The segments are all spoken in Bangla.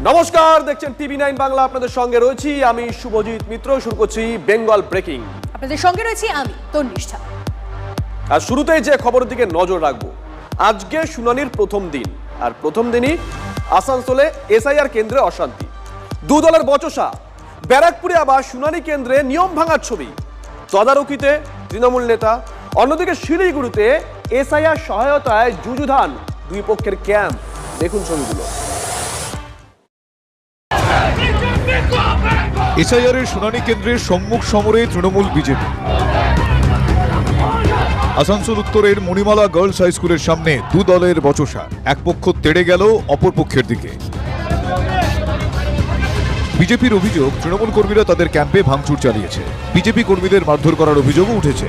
নমস্কার, দেখছেন টিভি9 বাংলা। আপনাদের সঙ্গে রয়েছি আমি শুভজিৎ মিত্র। শুরু করছি বেঙ্গল ব্রেকিং। আপনাদের সঙ্গে রয়েছি আমি তন্নিষ্ঠা। আর শুরুতেই যে খবরের দিকে নজর রাখবো, আজকে শুনানির প্রথম দিন, আর প্রথম দিনই আসানসোলে এসআইআর কেন্দ্রে অশান্তি, দু দলের বচসা। ব্যারাকপুরে আবার শুনানি কেন্দ্রে নিয়ম ভাঙার ছবি, তদারকিতে তৃণমূল নেতা। অন্যদিকে শিলিগুড়িতে এসআইআর সহায়তায় যুযুধান দুই পক্ষের ক্যাম্প। দেখুন ছবিগুলো। এসআইআরের শুনানি কেন্দ্রের সম্মুখ সমরে তৃণমূল বিজেপি। আসানসোল উত্তরের মণিমালা গার্লস হাই স্কুলের সামনে দু দলের বচসা, এক পক্ষ তেড়ে গেল অপর পক্ষের দিকে। বিজেপির অভিযোগ, তৃণমূল কর্মীরা তাদের ক্যাম্পে ভাঙচুর চালিয়েছে। বিজেপি কর্মীদের মারধর করার অভিযোগও উঠেছে।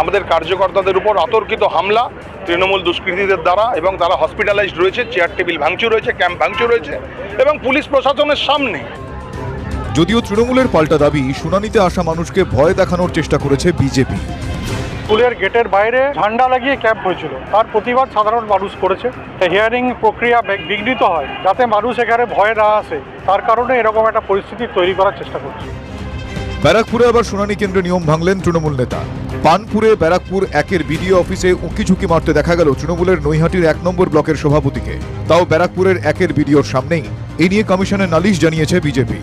আমাদের কার্যকর্তাদের উপর অতর্কিত হামলা তৃণমূল দুষ্কৃতীদের দ্বারা, এবং তারা হসপিটালাইজড রয়েছে, চেয়ার টেবিল ভাঙচুর হয়েছে, ক্যাম্প ভাঙচুর হয়েছে, এবং পুলিশ প্রশাসনের সামনে। যদিও তৃণমূলের পাল্টা দাবি, শুনানিতে আসা মানুষকে ভয় দেখানোর চেষ্টা করেছে বিজেপি। স্কুলের গেটের বাইরে ঝান্ডা লাগিয়ে ক্যাম্প হয়েছিল, তার প্রতিবাদ সাধারণ মানুষ করেছে। হিয়ারিং প্রক্রিয়া বিঘ্নিত হয় যাতে মানুষ এখানে ভয় না আসে, তার কারণে এরকম একটা পরিস্থিতি তৈরি করার চেষ্টা করছে। ব্যারাকপুরে আবার শুনানি কেন্দ্রে নিয়ম ভাঙলেন তৃণমূল নেতা। পানপুরে ব্যারাকপুর একের বিডিও অফিসে উঁকি ঝুঁকি মারতে দেখা গেল তৃণমূলের নৈহাটির ১ নম্বর ব্লকের সভাপতিকে, তাও ব্যারাকপুরের একের বিডিওর সামনেই। এই নিয়ে কমিশনে নালিশ জানিয়েছে বিজেপি।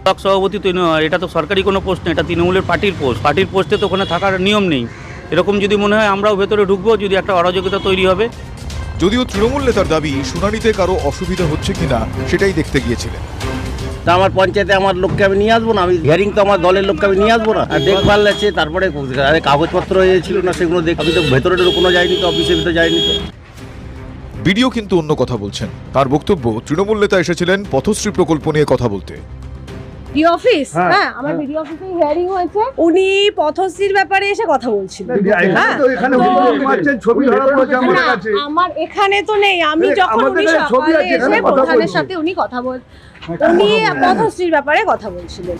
ব্লক সভাপতি তো এটা তো সরকারি কোনো পোস্ট নেই, এটা তৃণমূলের পার্টির পোস্ট। পার্টির পোস্টে তো ওখানে থাকার নিয়ম নেই। এরকম যদি মনে হয় আমরাও ভেতরে ঢুকবো, যদি একটা অরাজকতা তৈরি হবে। যদিও তৃণমূল নেতার দাবি, শুনানিতে কারো অসুবিধা হচ্ছে কিনা সেটাই দেখতে গিয়েছিলেন। তা আমার পঞ্চায়েতে আমার লোককে আমি নিয়ে আসবো না? আমি হিয়ারিং তো আমার দলের লোককে আমি নিয়ে আসবো না? আর দেখভাল আছে, তারপরে কাগজপত্র ছিল না, সেগুলো দেখ। আমি তো ভেতরে ঢুকানো যায়নি, তো অফিসের ভিতরে যায়নি তো। বিডিও কিন্তু অন্য কথা বলছেন। তার বক্তব্য, তৃণমূল নেতা এসেছিলেন পথশ্রী প্রকল্প নিয়ে কথা বলতে। ভিডিও অফিস, হ্যাঁ আমার ভিডিও অফিসে হিয়ারিং হয়েছে, উনি পথশ্রীর ব্যাপারে এসে কথা বলছিলেন। আমার এখানে তো নেই, আমি যখন উনি সকালে এসে প্রধানের সাথে উনি কথা উনি পথশ্রীর ব্যাপারে কথা বলছিলেন।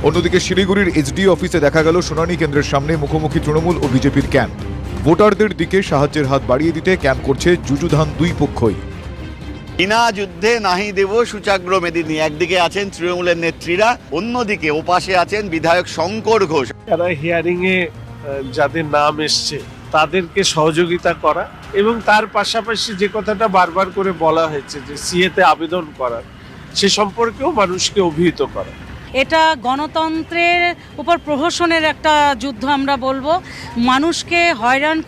অন্যদিকে শিলিগুড়ির এইচডি অফিসে দেখা গেল শুনানি কেন্দ্রের সামনে মুখোমুখি তৃণমূল ও বিজেপির ক্যাম্প। ভোটারদের দিকে সাহায্যের হাত বাড়িয়ে দিতে ক্যাম্প করছে যুযুধান দুই পক্ষই। বিনা যুদ্ধে নাহি দেব সূচাগ্র মেদিনী। একদিকে আছেন তৃণমূলের নেত্রীরা, অন্যদিকে ওপাশে আছেন বিধায়ক শঙ্কর ঘোষ। তারা হিয়ারিং এ যাদের নাম এসছে তাদেরকে সহযোগিতা করা, এবং তার পাশাপাশি যে কথাটা বারবার করে বলা হয়েছে যে সিএতে আবেদন করার, সে সম্পর্কেও মানুষকে অভিহিত করা। এটা গণতন্ত্রের উপর প্রহসনের একটা যুদ্ধ আমরা বলবো। মানুষকে হয়রান